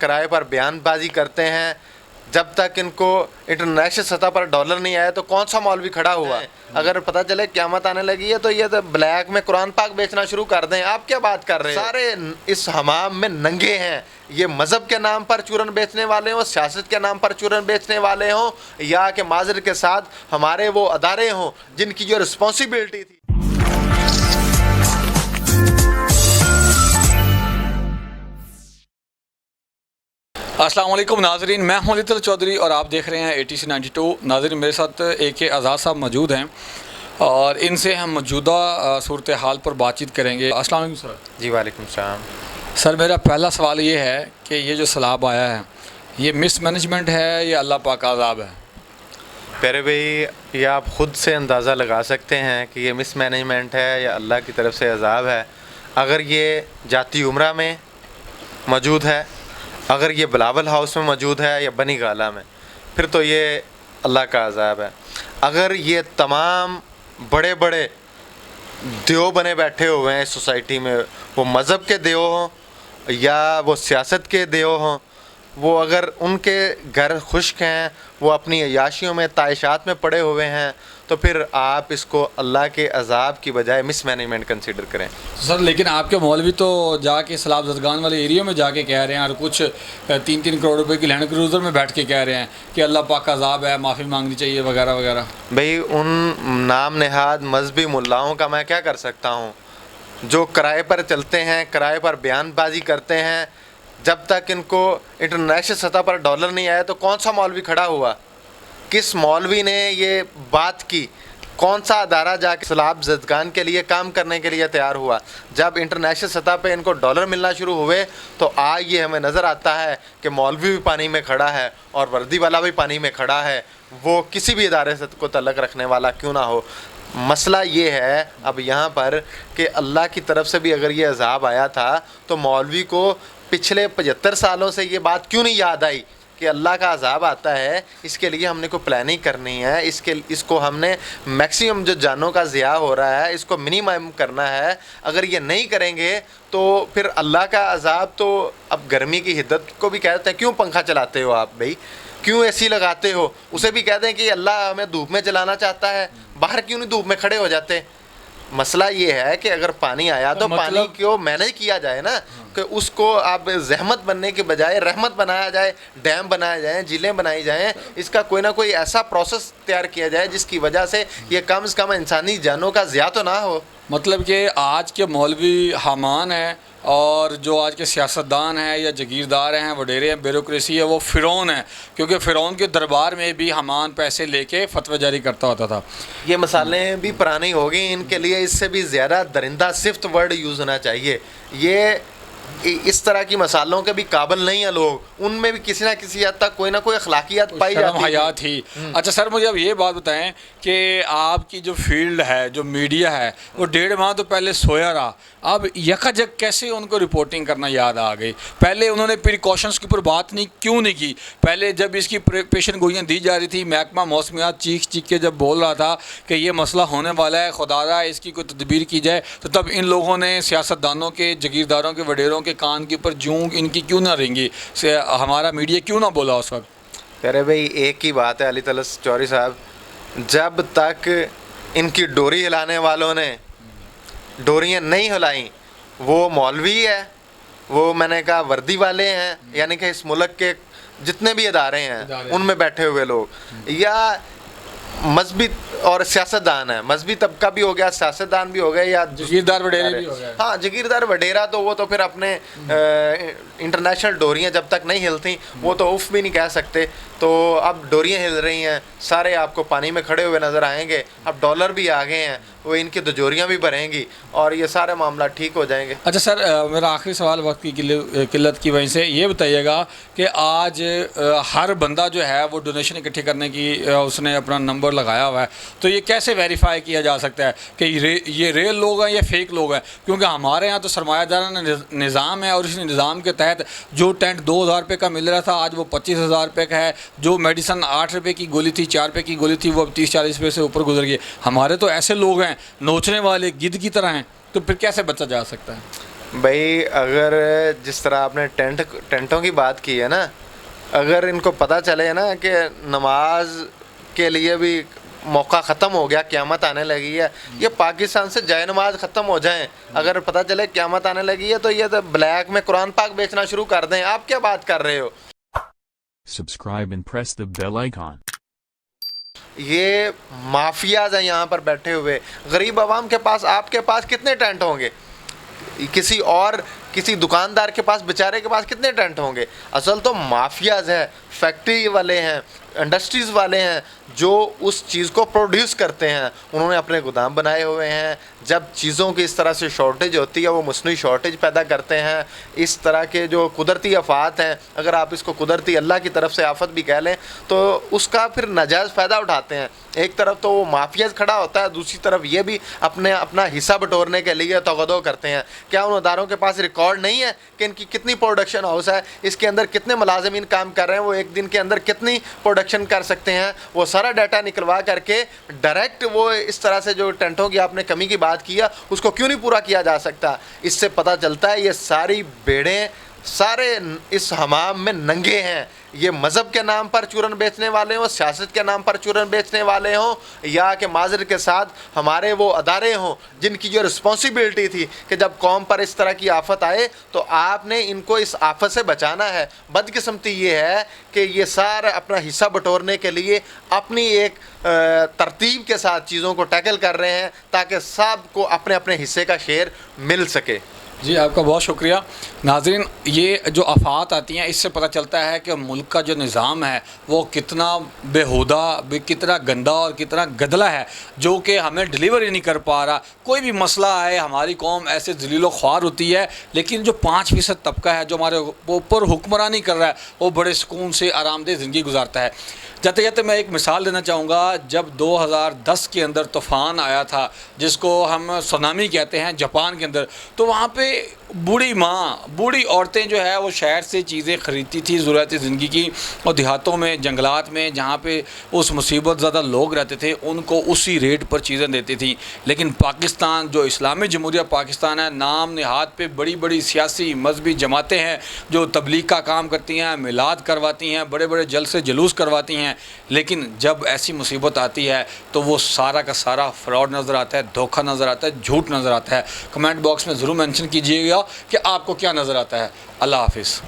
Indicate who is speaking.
Speaker 1: کرائے پر بیان بازی کرتے ہیں، جب تک ان کو انٹرنیشنل سطح پر ڈالر نہیں آیا تو کون سا مولوی کھڑا ہوا؟ اگر پتہ چلے قیامت آنے لگی ہے تو یہ تو بلیک میں قرآن پاک بیچنا شروع کر دیں۔ آپ کیا بات کر رہے ہیں؟ سارے اس حمام میں ننگے ہیں، یہ مذہب کے نام پر چورن بیچنے والے ہوں، سیاست کے نام پر چورن بیچنے والے ہوں، یا کہ معذرت کے ساتھ ہمارے وہ ادارے ہوں جن کی جو رسپانسبلٹی تھی۔
Speaker 2: السلام علیکم ناظرین، میں ہوں علی چودھری اور آپ دیکھ رہے ہیں ATC 92۔ ناظرین، میرے ساتھ AK آزاد صاحب موجود ہیں اور ان سے ہم موجودہ صورتحال پر بات چیت کریں گے۔ السلام علیکم سر۔
Speaker 1: جی وعلیکم السلام۔
Speaker 2: سر، میرا پہلا سوال یہ ہے کہ یہ جو سیلاب آیا ہے یہ مس مینجمنٹ ہے یا اللہ پاک کا عذاب ہے؟
Speaker 1: پیارے بھائی، یہ آپ خود سے اندازہ لگا سکتے ہیں کہ یہ مس مینجمنٹ ہے یا اللہ کی طرف سے عذاب ہے۔ اگر یہ جاتی عمرہ میں موجود ہے، اگر یہ بلاول ہاؤس میں موجود ہے یا بنی گالہ میں، پھر تو یہ اللہ کا عذاب ہے۔ اگر یہ تمام بڑے بڑے دیو بنے بیٹھے ہوئے ہیں اس سوسائٹی میں، وہ مذہب کے دیو ہوں یا وہ سیاست کے دیو ہوں، وہ اگر ان کے گھر خشک ہیں، وہ اپنی عیاشیوں میں تعیشات میں پڑے ہوئے ہیں، تو پھر آپ اس کو اللہ کے عذاب کی بجائے مس مینجمنٹ کنسیڈر کریں۔
Speaker 2: سر لیکن آپ کے مولوی تو جا کے سیلاب زدگان والے ایریوں میں جا کے کہہ رہے ہیں، اور کچھ 3 کروڑ روپے کی لینڈ کروزر میں بیٹھ کے کہہ رہے ہیں کہ اللہ پاک کا عذاب ہے، معافی مانگنی چاہیے وغیرہ وغیرہ۔
Speaker 1: بھئی ان نام نہاد مذہبی ملاؤں کا میں کیا کر سکتا ہوں؟ جو کرائے پر چلتے ہیں، کرائے پر بیان بازی کرتے ہیں، جب تک ان کو انٹرنیشنل سطح پر ڈالر نہیں آیا تو کون سا مولوی کھڑا ہوا؟ کس مولوی نے یہ بات کی؟ کون سا ادارہ جا کے سیلاب زدگان کے لیے کام کرنے کے لیے تیار ہوا؟ جب انٹرنیشنل سطح پہ ان کو ڈالر ملنا شروع ہوئے تو آج یہ ہمیں نظر آتا ہے کہ مولوی بھی پانی میں کھڑا ہے اور وردی والا بھی پانی میں کھڑا ہے، وہ کسی بھی ادارے سے کو تعلق رکھنے والا کیوں نہ ہو۔ مسئلہ یہ ہے اب یہاں پر کہ اللہ کی طرف سے بھی اگر یہ عذاب آیا تھا تو مولوی کو پچھلے 75 سالوں سے یہ بات کیوں نہیں یاد آئی کہ اللہ کا عذاب آتا ہے؟ اس کے لیے ہم نے کوئی پلاننگ کرنی ہے، اس کو ہم نے میکسیمم جو جانوں کا ضیاع ہو رہا ہے اس کو منیمم کرنا ہے۔ اگر یہ نہیں کریں گے تو پھر اللہ کا عذاب تو اب گرمی کی حدت کو بھی کہتے ہیں، کیوں پنکھا چلاتے ہو آپ بھائی؟ کیوں AC لگاتے ہو؟ اسے بھی کہہ دیں کہ اللہ ہمیں دھوپ میں جلانا چاہتا ہے، باہر کیوں نہیں دھوپ میں کھڑے ہو جاتے؟ مسئلہ یہ ہے کہ اگر پانی آیا تو پانی کو مینیج کیا جائے نا، کہ اس کو آپ زحمت بننے کے بجائے رحمت بنایا جائے، ڈیم بنائے جائیں، جھیلیں بنائی جائیں، اس کا کوئی نہ کوئی ایسا پروسیس تیار کیا جائے جس کی وجہ سے یہ کم از کم انسانی جانوں کا ضیاع تو نہ ہو۔
Speaker 2: مطلب کہ آج کے مولوی حامان ہیں اور جو آج کے سیاستدان ہیں یا جگیردار ہیں، وڈیرے ہیں، بیوروکریسی ہے، وہ فرعون ہیں، کیونکہ فرعون کے دربار میں بھی حامان پیسے لے کے فتوی جاری کرتا ہوتا تھا۔
Speaker 1: یہ مسالیں بھی پرانی ہو گئی، ان کے لیے اس سے بھی زیادہ درندہ صفت ورڈ یوز ہونا چاہیے۔ یہ اس طرح کی مسالوں کے بھی قابل نہیں ہیں لوگ، ان میں بھی کسی نہ کسی حد تک کوئی نہ کوئی اخلاقیات پائی جاتی ہے۔
Speaker 2: حیات ہی۔ اچھا سر، مجھے اب یہ بات بتائیں کہ آپ کی جو فیلڈ ہے، جو میڈیا ہے، وہ 1.5 ماہ تو پہلے سویا رہا، اب یکجک کیسے ان کو رپورٹنگ کرنا یاد آ گئی؟ پہلے انہوں نے پریکاشنز کے اوپر بات کیوں نہیں کی؟ پہلے جب اس کی پیشن گوئیاں دی جا رہی تھی، محکمہ موسمیات چیخ کے جب بول رہا تھا کہ یہ مسئلہ ہونے والا ہے، خدا را اس کی کوئی تدبیر کی جائے، تو تب ان لوگوں نے سیاستدانوں کے، جگیرداروں کے، وڈیروں کے کان کے اوپر جوں ان کی کیوں نہ رنگی؟ ہمارا میڈیا کیوں نہ بولا اس وقت؟
Speaker 1: پیارے بھائی، ایک ہی بات ہے علی چودھری صاحب، جب تک ان کی ڈوری ہلانے والوں نے ڈوریاں نہیں ہلائیں، وہ مولوی ہے، وہ میں نے کہا وردی والے ہیں، یعنی کہ اس ملک کے جتنے بھی ادارے ہیں ان میں بیٹھے ہوئے لوگ، یا مذہبی اور سیاستدان ہیں، مذہبی طبقہ بھی ہو گیا، سیاستدان بھی ہو گئے، یا
Speaker 2: جگیردار وڈیرے بھی ہو گئے۔
Speaker 1: ہاں، جگیردار وڈیرا تو وہ تو پھر اپنے انٹرنیشنل ڈوریاں جب تک نہیں ہلتیں وہ تو اف بھی نہیں کہہ سکتے، تو اب ڈوریاں ہل رہی ہیں، سارے آپ کو پانی میں کھڑے ہوئے نظر آئیں گے، اب ڈالر بھی آ گئے ہیں، وہ ان کی دجوریاں بھی بھریں گی اور یہ سارے معاملات ٹھیک ہو جائیں گے۔
Speaker 2: اچھا سر، میرا آخری سوال وقت کی قلت کی وجہ سے یہ بتائیے گا کہ آج ہر بندہ جو ہے وہ ڈونیشن اکٹھی کرنے کی اس نے اپنا نمبر لگایا ہوا ہے، تو یہ کیسے ویریفائی کیا جا سکتا ہے کہ یہ ریل لوگ ہیں یا فیک لوگ ہیں؟ کیونکہ ہمارے یہاں تو سرمایہ دارانہ نظام ہے اور اس نظام کے تحت جو ٹینٹ 2,000 روپے کا مل رہا تھا آج وہ 25,000 روپے کا ہے، جو میڈیسن 8 روپے کی گولی تھی، 4 روپے کی گولی تھی، وہ اب 30-40 روپے سے اوپر گزر گئی۔ ہمارے تو ایسے لوگ ہیں نوچنے والے گدھ کی طرح ہیں، تو پھر کیسے بچا جا سکتا ہے؟
Speaker 1: بھائی اگر جس طرح آپ نے ٹینٹوں کی بات کی ہے نا، اگر ان کو پتہ چلے نا کہ نماز کے لیے بھی موقع ختم ہو گیا، قیامت آنے لگی ہے، یہ پاکستان سے جائے نماز ختم ہو جائیں، اگر پتہ چلے قیامت آنے لگی ہے تو یہ تو بلیک میں قرآن پاک بیچنا شروع کر دیں. آپ کیا بات کر رہے ہو؟
Speaker 3: Subscribe and press the bell icon.
Speaker 1: یہ مافیاز ہیں یہاں پر بیٹھے ہوئے. غریب عوام کے پاس، آپ کے پاس کتنے ٹینٹ ہوں گے؟ کسی دکاندار کے پاس، بیچارے کے پاس کتنے ٹینٹ ہوں گے؟ اصل تو مافیاز ہیں، فیکٹری والے ہیں، انڈسٹریز والے ہیں جو اس چیز کو پروڈیوس کرتے ہیں. انہوں نے اپنے گودام بنائے ہوئے ہیں. جب چیزوں کی اس طرح سے شارٹیج ہوتی ہے وہ مصنوعی شارٹیج پیدا کرتے ہیں. اس طرح کے جو قدرتی آفات ہیں، اگر آپ اس کو قدرتی اللہ کی طرف سے آفت بھی کہہ لیں تو اس کا پھر ناجائز فائدہ اٹھاتے ہیں. ایک طرف تو وہ مافیاز کھڑا ہوتا ہے، دوسری طرف یہ بھی اپنا حصہ بٹورنے کے لیے تغدو کرتے ہیں. کیا ان اداروں کے پاس ریکارڈ نہیں ہے کہ ان کی کتنی پروڈکشن ہاؤس ہے، اس کے اندر کتنے ملازمین کام کر رہے ہیں، وہ ایک دن کے اندر کتنی پروڈکشن کر سکتے ہیں؟ وہ سارا ڈیٹا نکلوا کر کے ڈائریکٹ وہ اس طرح سے جو ٹینٹوں کی آپ نے کمی کی بات کی ہے اس کو کیوں نہیں پورا کیا جا سکتا؟ اس سے پتہ چلتا ہے یہ ساری بھیڑیں سارے اس حمام میں ننگے ہیں. یہ مذہب کے نام پر چورن بیچنے والے ہوں، سیاست کے نام پر چورن بیچنے والے ہوں، یا کہ معذرت کے ساتھ ہمارے وہ ادارے ہوں جن کی جو رسپانسبلٹی تھی کہ جب قوم پر اس طرح کی آفت آئے تو آپ نے ان کو اس آفت سے بچانا ہے. بدقسمتی یہ ہے کہ یہ سارا اپنا حصہ بٹورنے کے لیے اپنی ایک ترتیب کے ساتھ چیزوں کو ٹیکل کر رہے ہیں تاکہ سب کو اپنے اپنے حصے کا شیئر مل سکے.
Speaker 2: جی آپ کا بہت شکریہ. ناظرین، یہ جو آفات آتی ہیں اس سے پتہ چلتا ہے کہ ملک کا جو نظام ہے وہ کتنا بیہودہ، کتنا گندا اور کتنا گدلا ہے، جو کہ ہمیں ڈلیور ہی نہیں کر پا رہا. کوئی بھی مسئلہ آئے ہماری قوم ایسے ذلیل و خوار ہوتی ہے، لیکن جو 5% طبقہ ہے جو ہمارے اوپر حکمرانی کر رہا ہے وہ بڑے سکون سے آرام دہ زندگی گزارتا ہے. جاتے جاتے میں ایک مثال دینا چاہوں گا. جب 2010 کے اندر طوفان آیا تھا جس کو ہم سونامی کہتے ہیں جاپان کے اندر، تو وہاں پہ بوڑھی عورتیں جو ہے وہ شہر سے چیزیں خریدتی تھی ضرورت زندگی کی، اور دیہاتوں میں، جنگلات میں جہاں پہ اس مصیبت زدہ لوگ رہتے تھے ان کو اسی ریٹ پر چیزیں دیتی تھیں. لیکن پاکستان جو اسلامی جمہوریہ پاکستان ہے، نام نہاد پہ بڑی بڑی سیاسی مذہبی جماعتیں ہیں جو تبلیغ کا کام کرتی ہیں، میلاد کرواتی ہیں، بڑے بڑے جلسے جلوس کرواتی ہیں، لیکن جب ایسی مصیبت آتی ہے تو وہ سارا کا سارا فراڈ نظر آتا ہے، دھوکہ نظر آتا ہے، جھوٹ نظر آتا ہے. کمنٹ باکس میں ضرور مینشن کیجیے گا کہ آپ کو کیا نظر آتا ہے. اللہ حافظ.